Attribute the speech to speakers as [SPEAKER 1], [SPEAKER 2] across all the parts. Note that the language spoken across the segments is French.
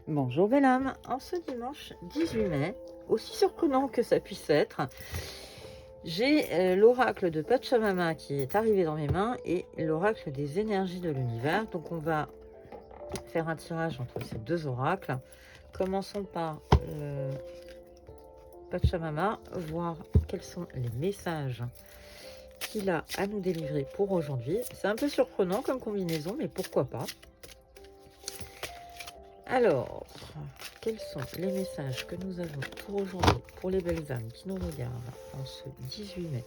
[SPEAKER 1] Bonjour belle âme, en ce dimanche 18 mai, aussi surprenant que ça puisse être, j'ai l'oracle de Pachamama qui est arrivé dans mes mains et l'oracle des énergies de l'univers. Donc on va faire un tirage entre ces deux oracles. Commençons par Pachamama, voir quels sont les messages qu'il a à nous délivrer pour aujourd'hui. C'est un peu surprenant comme combinaison, mais pourquoi pas. Alors, quels sont les messages que nous avons pour aujourd'hui, pour les belles âmes qui nous regardent en ce 18 mai?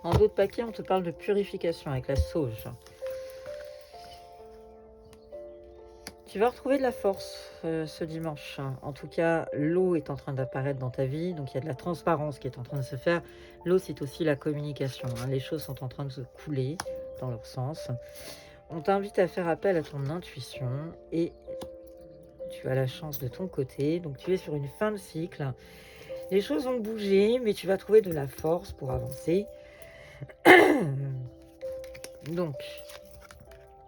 [SPEAKER 1] En d'autres paquets, on te parle de purification avec la sauge. Tu vas retrouver de la force ce dimanche. En tout cas, l'eau est en train d'apparaître dans ta vie, donc il y a de la transparence qui est en train de se faire. L'eau, c'est aussi la communication. Les choses sont en train de se couler dans leur sens. On t'invite à faire appel à ton intuition et tu as la chance de ton côté. Donc tu es sur une fin de cycle. Les choses vont bouger, mais tu vas trouver de la force pour avancer. Donc,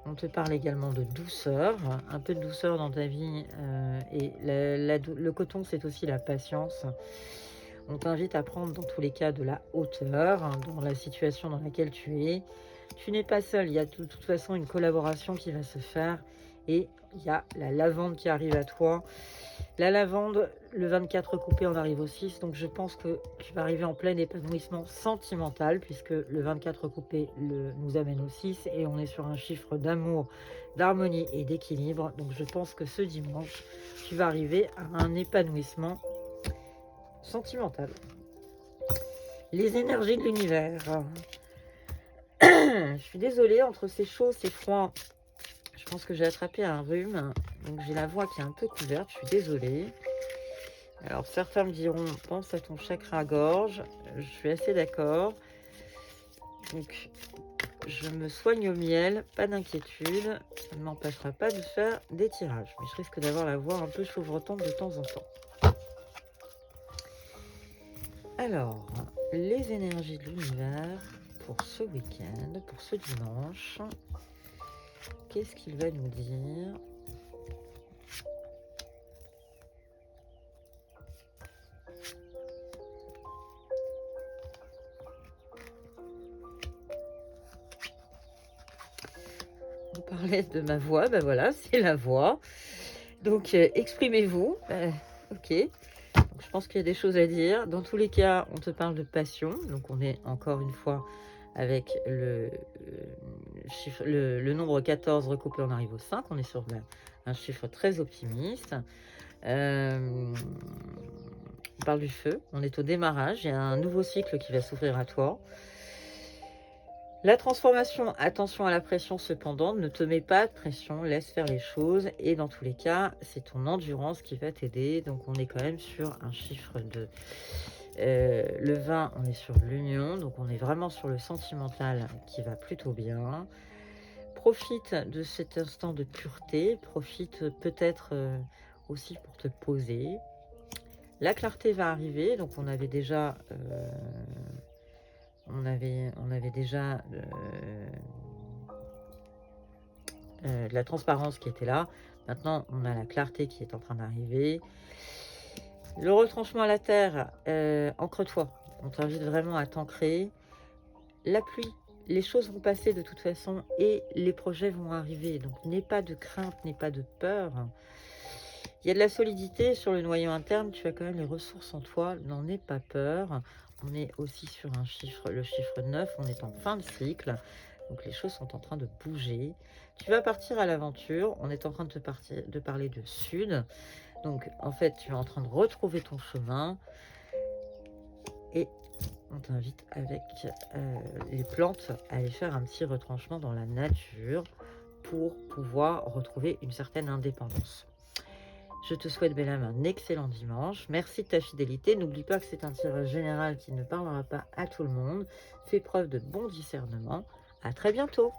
[SPEAKER 1] on te parle également de douceur, un peu de douceur dans ta vie. Et le coton, c'est aussi la patience. On t'invite à prendre dans tous les cas de la hauteur dans la situation dans laquelle tu es. Tu n'es pas seul, il y a de toute façon une collaboration qui va se faire. Et il y a la lavande qui arrive à toi. La lavande, le 24 coupé, on arrive au 6. Donc je pense que tu vas arriver en plein épanouissement sentimental, puisque le 24 coupé nous amène au 6. Et on est sur un chiffre d'amour, d'harmonie et d'équilibre. Donc je pense que ce dimanche, tu vas arriver à un épanouissement sentimental. Les énergies de l'univers. Je suis désolée, entre ces chauds, ces froids, je pense que j'ai attrapé un rhume. Donc j'ai la voix qui est un peu couverte, je suis désolée. Alors certains me diront, pense à ton chakra gorge. Je suis assez d'accord. Donc je me soigne au miel, pas d'inquiétude. Ça ne m'empêchera pas de faire des tirages. Mais je risque d'avoir la voix un peu chauvrotante de temps en temps. Alors, les énergies de l'univers pour ce week-end, pour ce dimanche. Qu'est-ce qu'il va nous dire ? On parlait de ma voix, ben voilà, c'est la voix. Donc, exprimez-vous. Ok. Donc, je pense qu'il y a des choses à dire. Dans tous les cas, on te parle de passion. Donc, on est encore une fois avec le nombre 14 recoupé, on arrive au 5. On est sur un chiffre très optimiste. On parle du feu. On est au démarrage. Il y a un nouveau cycle qui va s'ouvrir à toi. La transformation, attention à la pression cependant, ne te mets pas de pression, laisse faire les choses et dans tous les cas, c'est ton endurance qui va t'aider. Donc on est quand même sur un chiffre de... le 20, on est sur l'union, donc on est vraiment sur le sentimental qui va plutôt bien. Profite de cet instant de pureté, profite peut-être aussi pour te poser. La clarté va arriver, donc on avait déjà... On avait déjà de la transparence qui était là. Maintenant, on a la clarté qui est en train d'arriver. Le retranchement à la terre, ancre-toi. On t'invite vraiment à t'ancrer. La pluie, les choses vont passer de toute façon et les projets vont arriver. Donc, n'aie pas de crainte, n'aie pas de peur. Il y a de la solidité sur le noyau interne. Tu as quand même les ressources en toi. N'en aie pas peur. On est aussi sur un chiffre, le chiffre 9, on est en fin de cycle, donc les choses sont en train de bouger. Tu vas partir à l'aventure, on est en train de parler de sud, donc en fait tu es en train de retrouver ton chemin et on t'invite avec les plantes à aller faire un petit retranchement dans la nature pour pouvoir retrouver une certaine indépendance. Je te souhaite, belle âme, un excellent dimanche. Merci de ta fidélité. N'oublie pas que c'est un tirage général qui ne parlera pas à tout le monde. Fais preuve de bon discernement. À très bientôt.